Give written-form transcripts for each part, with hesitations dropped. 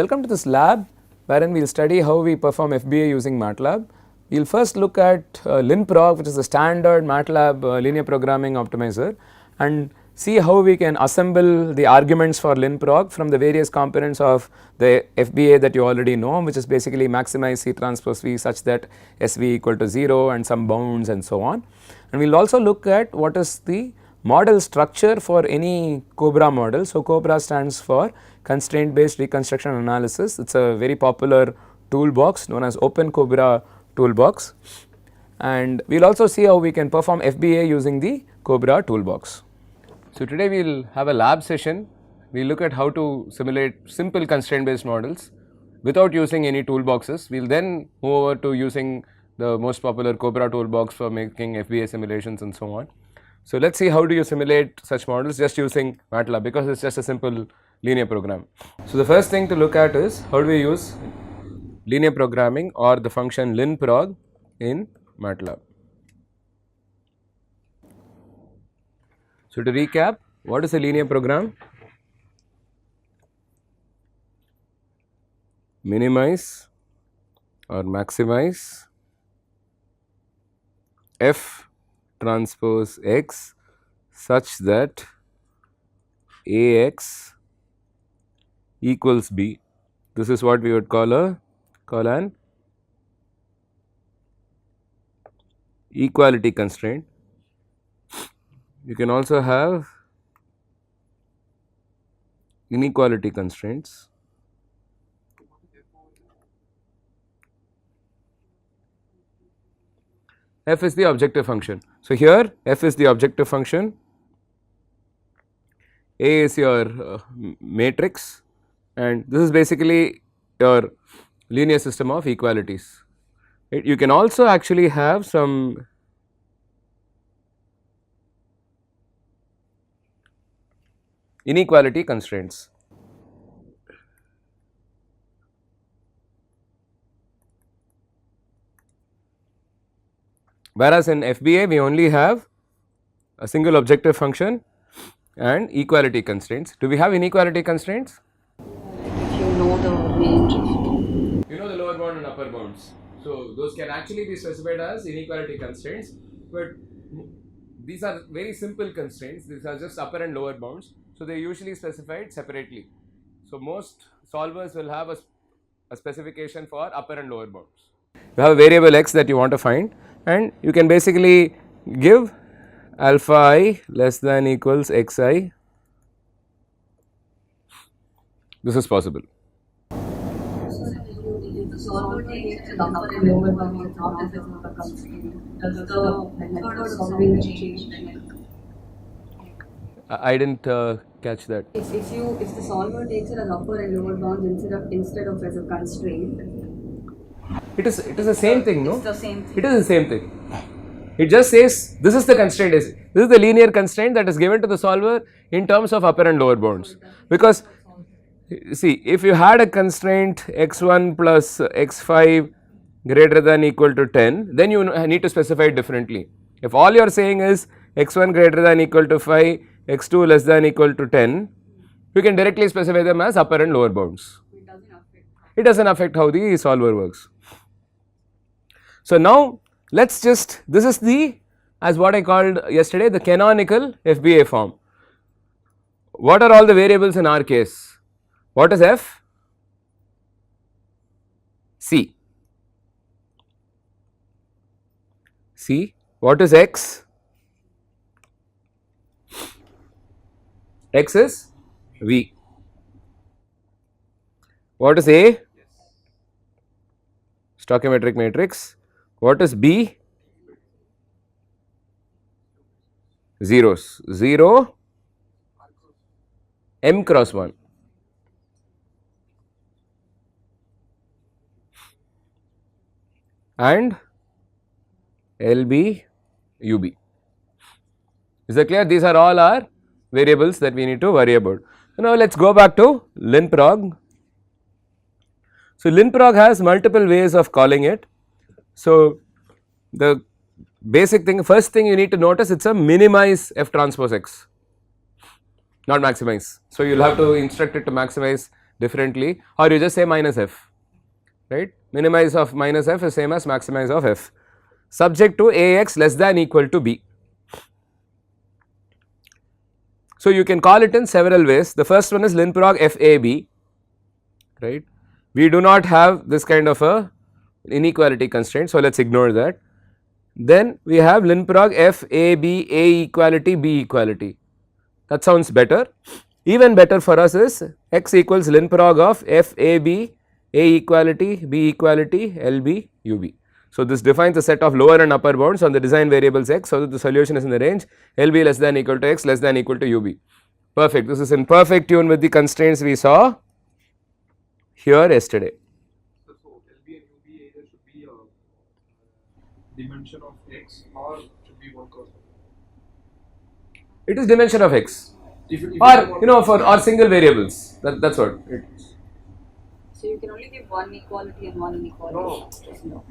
welcome to this lab wherein we will study how we perform FBA using MATLAB. We will first look at LinProg, which is a standard MATLAB linear programming optimizer, and see how we can assemble the arguments for LinProg from the various components of the FBA that you already know, which is basically maximize C transpose V such that SV equal to 0 and some bounds and so on. And we will also look at what is the model structure for any COBRA model. So, COBRA stands for constraint based reconstruction analysis. It is a very popular toolbox known as Open COBRA toolbox, and we will also see how we can perform FBA using the COBRA toolbox. So, today we will have a lab session. We will look at how to simulate simple constraint based models without using any toolboxes. We will then move over to using the most popular COBRA toolbox for making FBA simulations and so on. So, let us see how do you simulate such models just using MATLAB, because it is just a simple linear program. So, the first thing to look at is how do we use linear programming or the function linprog in MATLAB. So, to recap, what is a linear program? Minimize or maximize F transpose x such that Ax equals B. This is what we would call an equality constraint. You can also have inequality constraints. F is the objective function. So, here f is the objective function, A is your matrix, and this is basically your linear system of equalities. Right? You can also actually have some inequality constraints. Whereas in FBA we only have a single objective function and equality constraints. Do we have inequality constraints? If you know the range of, you know the lower bound and upper bounds. So, those can actually be specified as inequality constraints, but these are very simple constraints. These are just upper and lower bounds. So, they are usually specified separately. So, most solvers will have a specification for upper and lower bounds. You have a variable x that you want to find, and you can basically give alpha I less than equals xi. This is possible. if the solver takes the upper and lower bound is not as a constraint, does the method of solving change? I didn't catch that. If the solver takes it as upper and lower bounds instead of as a constraint, It is the same thing, no? it's the same thing. It is the same thing. It just says this is the constraint, this is the linear constraint that is given to the solver in terms of upper and lower bounds. Because see, if you had a constraint x1 plus x5 greater than equal to 10, then you need to specify it differently. If all you are saying is x1 greater than equal to 5, x2 less than equal to 10, you can directly specify them as upper and lower bounds. It doesn't affect how the solver works. So, now let us just, this is the, as what I called yesterday, the canonical FBA form. What are all the variables in our case? What is f? C. C. What is x? X is V. What is A? Stoichiometric matrix. What is B? Zeros. 0 m cross 1. And LB UB. Is that clear? These are all our variables that we need to worry about. So, now let us go back to linprog. So, linprog has multiple ways of calling it. So, the basic thing, first thing you need to notice, it is a minimize F transpose x, not maximize. So, you will have to instruct it to maximize differently, or you just say minus f, right. Minimize of minus f is same as maximize of f, subject to Ax less than equal to b. So, you can call it in several ways. The first one is lin prog FAB, right. We do not have this kind of a inequality constraint, so let us ignore that. Then we have lin prog FAB A equality B equality, that sounds better. Even better for us is x equals lin prog of FAB A equality B equality LB UB. So, this defines a set of lower and upper bounds on the design variables x, so that the solution is in the range LB less than equal to x less than equal to UB. Perfect. This is in perfect tune with the constraints we saw here yesterday. So LB and UB either should be a dimension of x or should be one cos. It is dimension of x, If or for or single variables. That's what it is. So you can only give one equality and one inequality. No.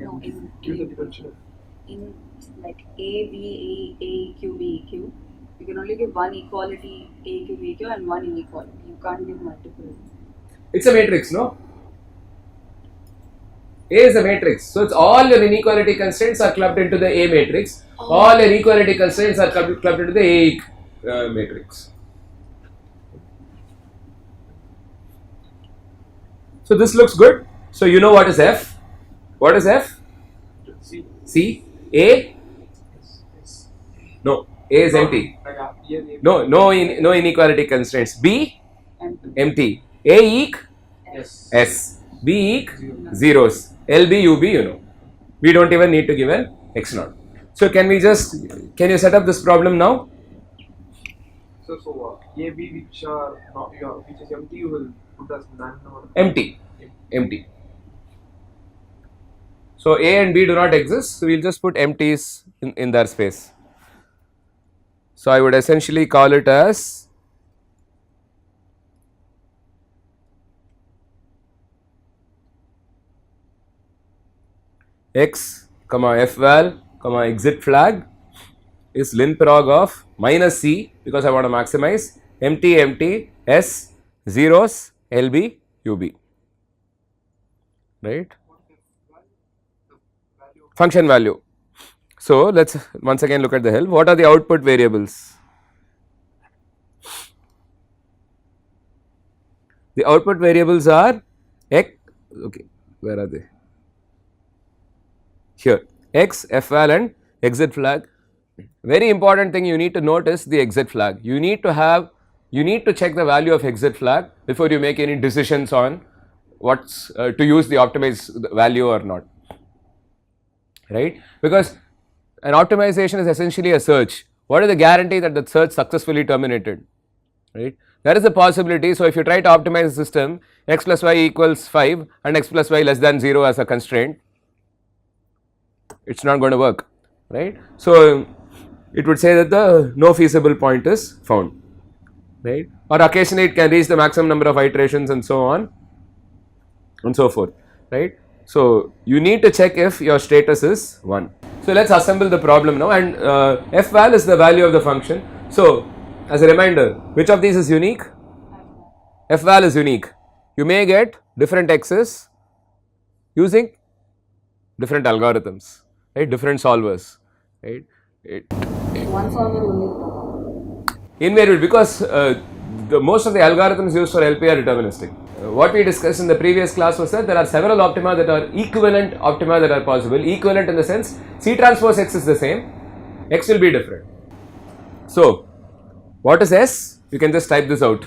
No, Give the dimension of in like A, B, A, Q, B, Q, you can only give one equality A, Q, B, Q and one inequality. You can't give multiple. It's a matrix, no? A is a matrix, so it's all your inequality constraints are clubbed into the A matrix. All your equality constraints are clubbed into the A matrix. So this looks good. So you know what is F? What is F? C. C. A? Yes. No. A is empty. No inequality constraints. B? Empty. A eq? Yes. S. B eq? Zeros. LB, UB, we don't even need to give an x naught. So can you set up this problem now? So A, B which are not which is empty, you will put as none or Empty. So A and B do not exist, so we will just put empties in their space. So I would essentially call it as x comma fval comma exit flag is lin prog of minus c, because I want to maximize empty s zeros lb ub, right, function value. So let us once again look at the help. What are the output variables? The output variables are x, okay, where are they? Here, x, fval and exit flag. Very important thing you need to note is the exit flag. You need to check the value of exit flag before you make any decisions on what's to use the optimized value or not, right, because an optimization is essentially a search. What is the guarantee that the search successfully terminated, right? There is a possibility. So if you try to optimize the system, x plus y equals 5 and x plus y less than 0 as a constraint, it's not going to work, right. So it would say that the no feasible point is found, right, or occasionally it can reach the maximum number of iterations and so on and so forth, right. So you need to check if your status is 1. So let us assemble the problem now, and fval is the value of the function. So as a reminder, which of these is unique? Fval is unique. You may get different x's using different algorithms, right, different solvers, right. One solver only. Invariable, because most of the algorithms used for LP are deterministic. What we discussed in the previous class was that there are several optima that are equivalent optima that are possible. Equivalent in the sense C transpose X is the same, X will be different. So what is S? You can just type this out.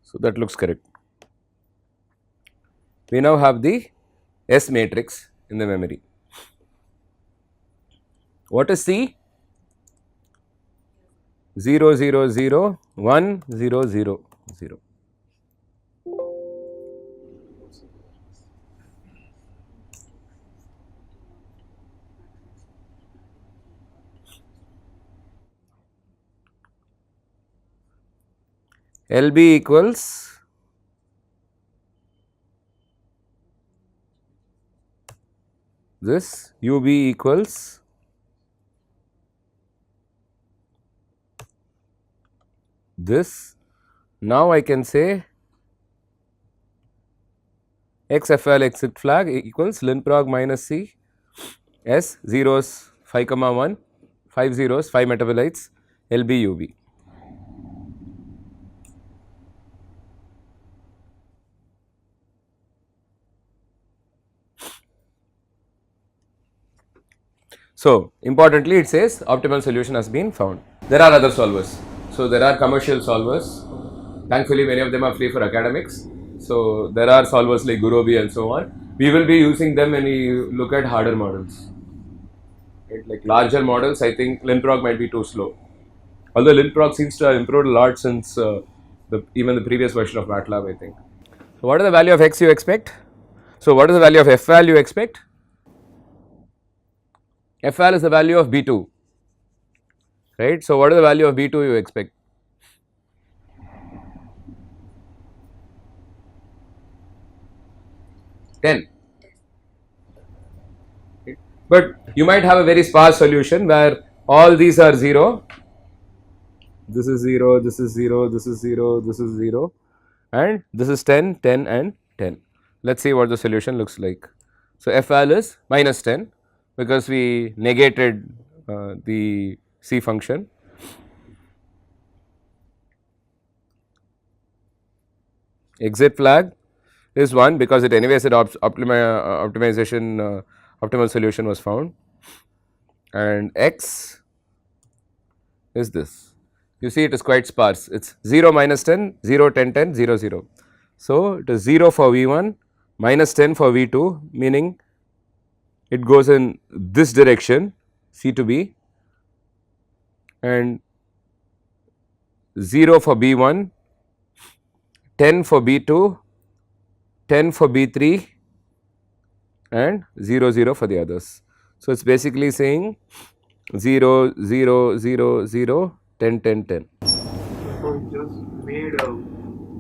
So, that looks correct. We now have the S matrix in the memory. What is C? 0 0 0 1 0 0 0. LB equals this, UB equals this. Now I can say XFL exit flag equals linprog minus C S zeros 5 comma 1, 5 zeros 5 metabolites LB UB. So, importantly it says optimal solution has been found. There are other solvers. So, there are commercial solvers. Thankfully, many of them are free for academics. So, there are solvers like Gurobi and so on. We will be using them when we look at harder models. Right? Like larger models, I think linprog might be too slow. Although linprog seems to have improved a lot since even the previous version of MATLAB, I think. So, what is the value of x you expect? So, what is the value of f val you expect? F val is the value of B2, right. So, what is the value of B2 you expect? Ten. Right. But you might have a very sparse solution where all these are 0, this is 0, this is 0, this is 0, this is 0 and this is 10, 10 and 10. Let us see what the solution looks like. So, F val is minus 10 because we negated the C function. Exit flag is 1 because it anyway said optimization optimal solution was found, and x is this. You see it is quite sparse, it is 0 minus 10, 0 10 10 0 0. So, it is 0 for V1 minus 10 for V2, meaning it goes in this direction C to B, and 0 for B1, 10 for B2, 10 for B3 and 0 0 for the others. So, it is basically saying 0 0 0 0 10 10 10. So it just made a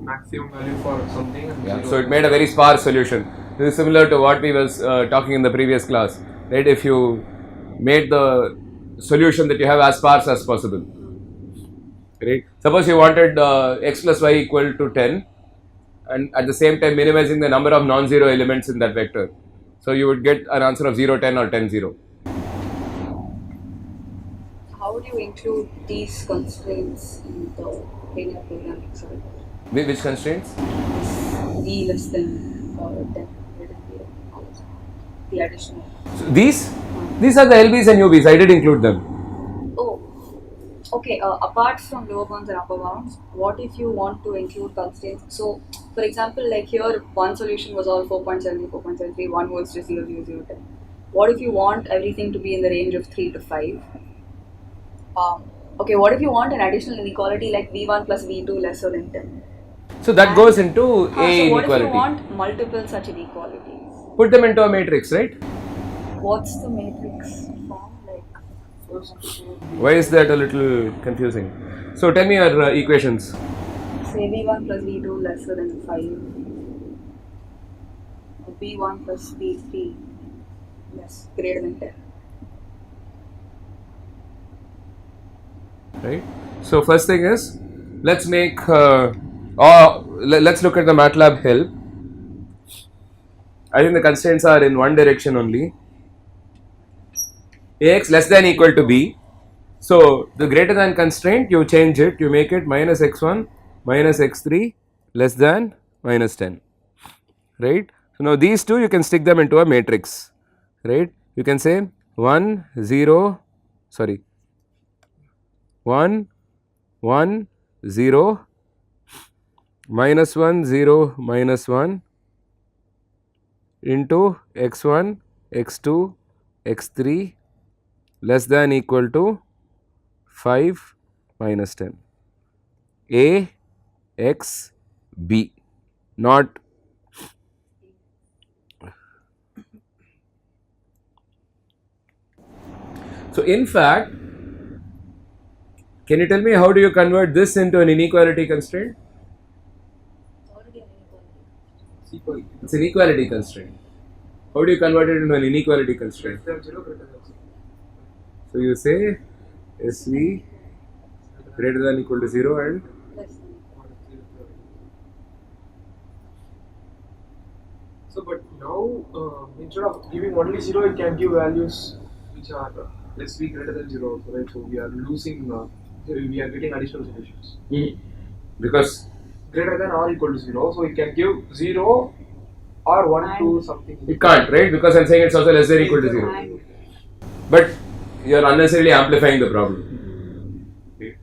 maximum value for something. And Yeah. zero So, it made a very sparse solution. This is similar to what we was talking in the previous class, right. If you made the solution that you have as sparse as possible, right. Suppose you wanted x plus y equal to 10 and at the same time minimizing the number of non-zero elements in that vector. So, you would get an answer of 0 10 or 10 0. How would you include these constraints in the linear programming side? Which constraints? V less than or 10 greater than 0. The additional. So these are the LBs and UBs, I did include them. Oh, okay. Apart from lower bounds and upper bounds, what if you want to include constraints? So, for example, like here, one solution was all 4.73, 4.73, one was just 0, 0, 0, 10. What if you want everything to be in the range of 3 to 5? Okay, what if you want an additional inequality like V1 plus V2 lesser than 10? So that goes into A So what inequality. if you want multiple such inequalities? Put them into a matrix, right? What's the matrix form like? Why is that a little confusing? So tell me your equations. Say V1 plus V2 lesser than 5. Or V1 plus V3 less greater than 10. Right. So first thing is, let's make let's look at the MATLAB help. I think the constraints are in one direction only. Ax less than equal to b. So the greater than constraint, you change it, you make it minus x1 minus x3 less than minus 10. Right. So now these two you can stick them into a matrix. Right. You can say 1 0 sorry 1 1 0 minus 1 0 minus 1 into x1 x2 x3 less than equal to 5 minus 10 a x b, not so. In fact, can you tell me how do you convert this into an inequality constraint? It's an equality constraint. How do you convert it into an inequality constraint? So you say SV greater than equal to 0 and So, but now instead of giving only 0, it can give values which are less be greater than 0, right? So we are losing, we are getting additional solutions. because Greater than or equal to 0, so it can give 0 or 1 to something. it can't, right? Because I'm saying it's also less than equal to 0. But you're unnecessarily amplifying the problem. Okay.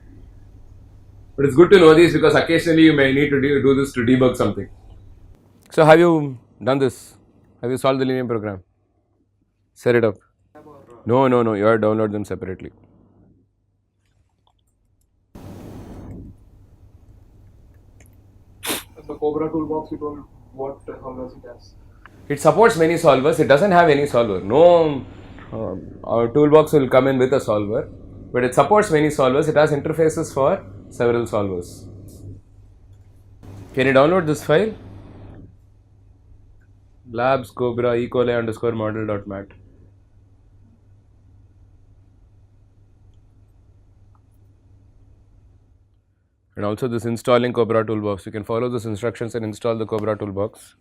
But it's good to know this because occasionally you may need to do this to debug something. So have you done this? Have you solved the linear program? Set it up. No, you have to download them separately. The Cobra toolbox, you told what solvers it has. It supports many solvers. It doesn't have any solver. No, our toolbox will come in with a solver, but it supports many solvers. It has interfaces for several solvers. Can you download this file? Labs Cobra E. coli underscore model.mat. And also this installing Cobra toolbox. You can follow these instructions and install the Cobra toolbox.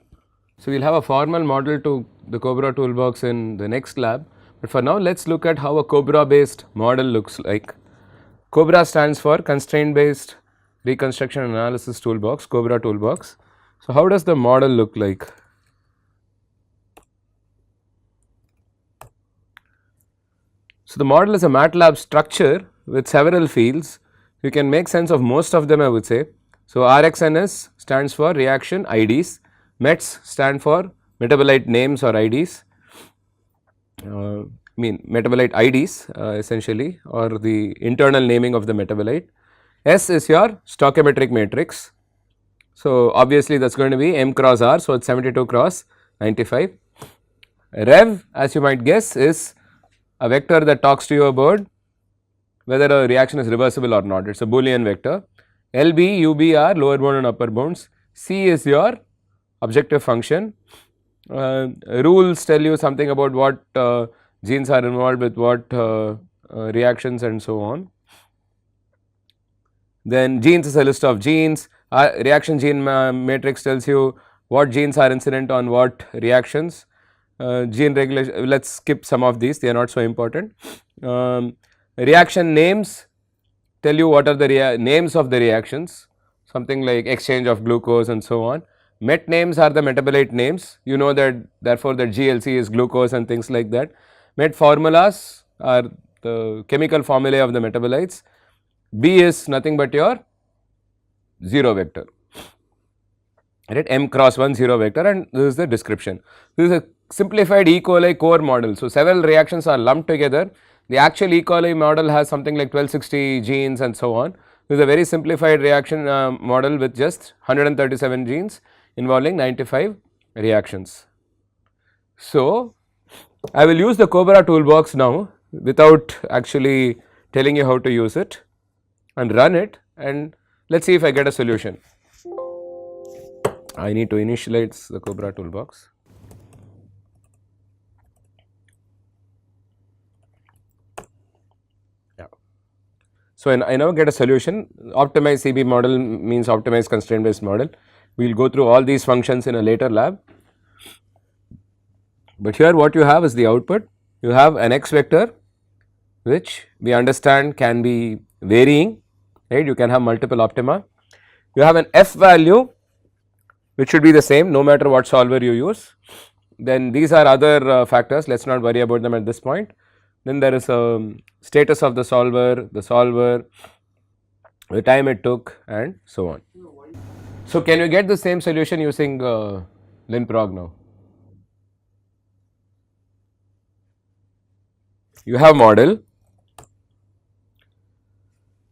So we'll have a formal model to the Cobra toolbox in the next lab. But for now, let's look at how a Cobra based model looks like. Cobra stands for Constraint Based Reconstruction and Analysis Toolbox, Cobra toolbox. So how does the model look like? So the model is a MATLAB structure with several fields. You can make sense of most of them, I would say. So RxNS stands for reaction IDs, METs stand for metabolite names or IDs, metabolite IDs essentially, or the internal naming of the metabolite. S is your stoichiometric matrix. So obviously that's going to be M cross R, so it's 72 cross 95. Rev, as you might guess, is a vector that talks to you about whether a reaction is reversible or not. It is a Boolean vector. LB, UB are lower bound and upper bounds. C is your objective function. Rules tell you something about what genes are involved with what reactions and so on. Then genes is a list of genes. Reaction gene matrix tells you what genes are incident on what reactions. Gene regulation, let us skip some of these, they are not so important. Reaction names tell you what are the names of the reactions, something like exchange of glucose and so on. Met names are the metabolite names, you know that therefore that GLC is glucose and things like that. Met formulas are the chemical formulae of the metabolites. B is nothing but your 0 vector, right, M cross 1 0 vector, and this is the description. This is a simplified E. coli core model. So, several reactions are lumped together. The actual E. coli model has something like 1260 genes and so on. This is a very simplified reaction model with just 137 genes involving 95 reactions. So, I will use the Cobra toolbox now without actually telling you how to use it and run it, and let us see if I get a solution. I need to initialize the Cobra toolbox. Yeah. So, I now get a solution. Optimized CB model means optimized constraint based model. We will go through all these functions in a later lab, but here what you have is the output. You have an x vector which we understand can be varying, right, you can have multiple optima. You have an f value which should be the same no matter what solver you use. Then these are other factors, let us not worry about them at this point. Then there is a status of the solver, the time it took and so on. So, can you get the same solution using linprog now? You have model,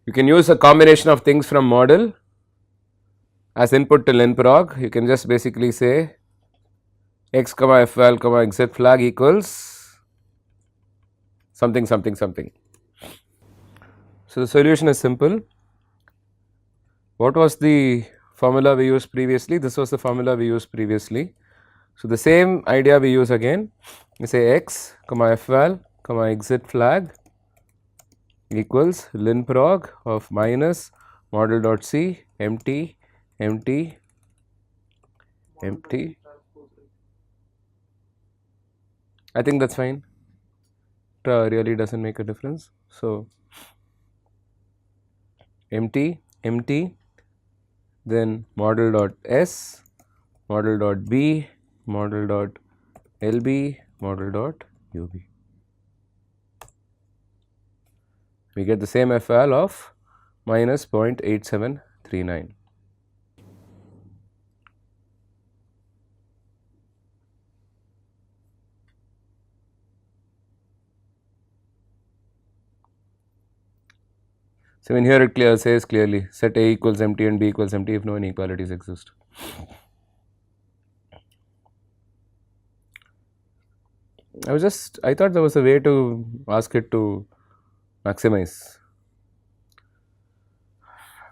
you can use a combination of things from model as input to linprog. You can just basically say x comma fval comma exit flag equals something something something. So, the solution is simple. What was the formula we used previously? This was the formula we used previously. So, the same idea we use again. We say x comma fval comma exit flag equals linprog of minus model dot c empty empty empty. I think that is fine. It really does not make a difference. So, empty empty, then model dot s, model dot b, model dot lb, model dot ub. We get the same FL of minus 0.8739. So, when here it says clearly set A equals empty and B equals empty if no inequalities exist. I thought there was a way to ask it to maximize,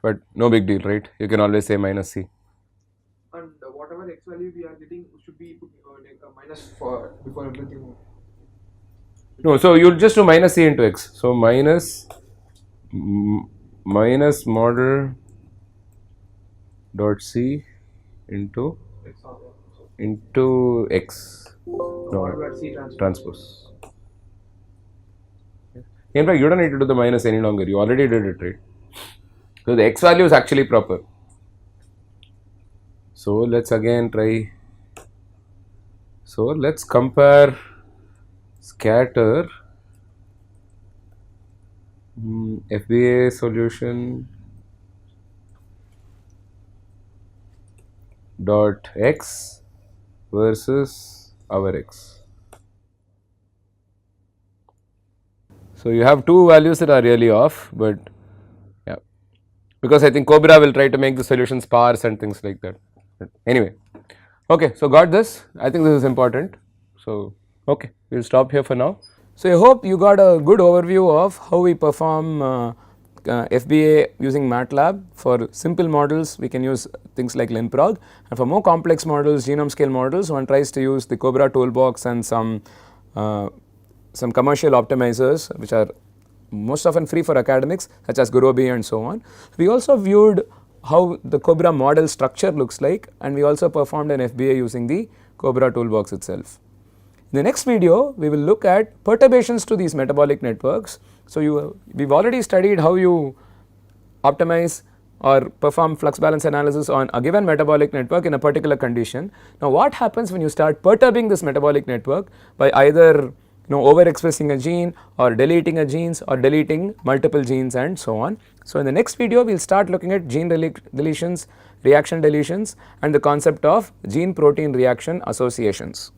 but no big deal, right? You can always say minus C. And whatever x value we are getting should be put like a minus for before everything. No, so you will just do minus C into x. So, minus model dot C into x. No, C transpose. In fact, you don't need to do the minus any longer. You already did it, right? So, the x value is actually proper. So, let us again try. So, let us compare scatter FBA solution dot x versus our x. So, you have two values that are really off, but yeah, because I think Cobra will try to make the solution sparse and things like that. But anyway, okay, so got this. I think this is important. So, okay, we will stop here for now. So, I hope you got a good overview of how we perform FBA using MATLAB. For simple models, we can use things like linprog, and for more complex models, genome scale models, one tries to use the Cobra toolbox and some commercial optimizers which are most often free for academics such as Gurobi and so on. We also viewed how the Cobra model structure looks like, and we also performed an FBA using the Cobra toolbox itself. In the next video, we will look at perturbations to these metabolic networks. So, we have already studied how you optimize or perform flux balance analysis on a given metabolic network in a particular condition. Now, what happens when you start perturbing this metabolic network by either overexpressing a gene or deleting a genes or deleting multiple genes and so on. So, in the next video, we will start looking at gene deletions, reaction deletions, and the concept of gene protein reaction associations.